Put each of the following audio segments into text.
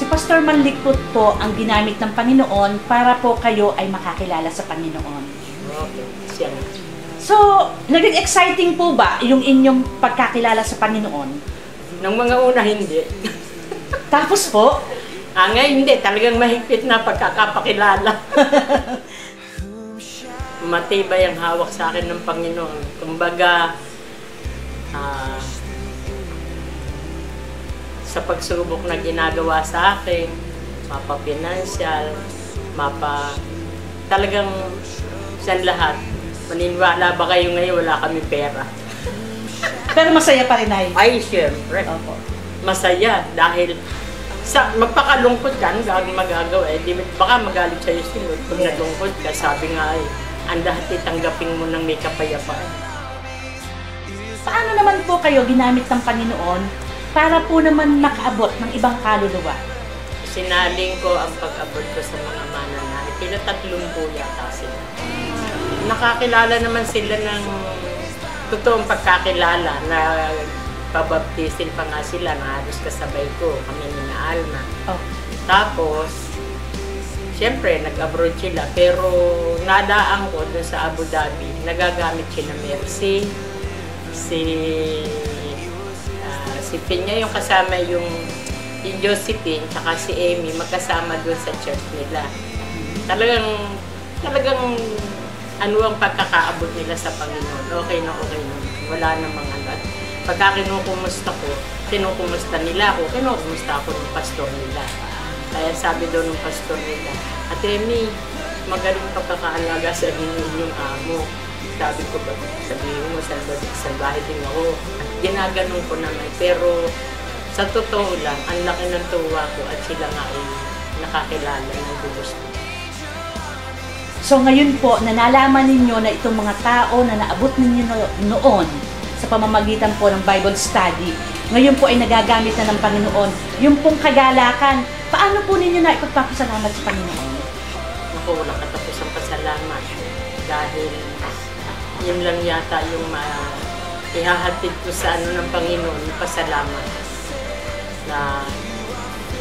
Pastor Manlikpot po ang ginamit ng Panginoon para po kayo ay makakilala sa Panginoon. Okay, siya. So, naging exciting po ba yung inyong pagkakilala sa Panginoon? Nang mga una, hindi. Tapos po? Ngayon hindi. Talagang mahigpit na pagkakapakilala. Matibay ang hawak sa akin ng Panginoon. Kumbaga, sa pagsubok na ginagawa sa akin, mapa-financial, talagang sa lahat. Maniniwala ba kayo ngayon wala kami pera? Pero masaya pa rin ay. Ay, siyempre. Opo. Masaya dahil magpakalungkot ka, ano magagawa? Baka magalit sa'yo si Lord. Pag nalungkot ka, sabi nga ang lahat itanggapin mo ng may kapayapaan. Paano naman po kayo ginamit ng Panginoon para po naman makaabot ng ibang kaluluwa? Sinaling ko ang pag-abot ko sa mga mananalig. Pinatatlong po yata sila. Nakakilala naman sila ng totoong pagkakilala na pabaptisin pa nga sila na halos kasabay ko, kami ni na Alma. Oh. Tapos, siyempre, nag-abroad sila, pero nadaan ko dun sa Abu Dhabi, nagagamit sila Mercy, si Pinya yung kasama yung Josephine, tsaka si Amy, magkasama dun sa church nila. Talagang ano ang pagkakaabot nila sa Panginoon. Okay na. Wala namang ano. Pagka kinukumusta ko, kinukumusta nila ako, kinukumusta ako ng pastor nila. Kaya sabi daw ng pastor nila, Ate Amy, magaling pagkakaalaga sa inyong amo. Sabi ko ba, sabihin mo, salbahe din ako. Ginaganon ko naman, pero sa totoo lang, ang laki ng tuwa ko at sila nga ay nakakilala ng Diyos ko. So ngayon po, nalaman ninyo na itong mga tao na naabot ninyo noon sa pamamagitan po ng Bible study, ngayon po ay nagagamit na ng Panginoon. Yung pong kagalakan, paano po ninyo na ipagpapasalamat sa Panginoon? Naku, walang katapusang pasalamat. Dahil yun lang yata yung ihahatid ko sa ng Panginoon, pasalamat. Na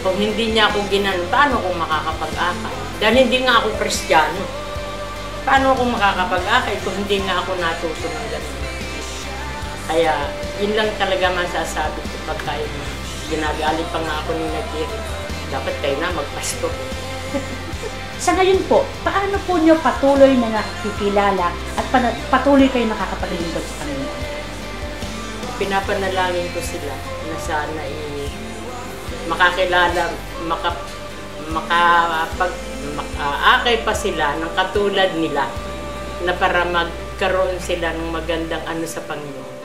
kung hindi niya ako ginanon, paano ako makakapag-akay? Dahil hindi nga ako Kristiyano. Paano ako makakapag-akay kung hindi nga ako natuto ng ganun? Kaya, yun lang talaga masasabi ko pagka ginagalit pa nga ako ni Nagiri. Dapat kayo na magpasto. Sa ngayon po, paano po nyo patuloy na nakikilala at patuloy kayo nakakapaglingkod sa Panginoon? Pinapanalangin ko sila na sana makakilala, makaakay pa sila ng katulad nila na para magkaroon sila ng magandang ano sa Panginoon.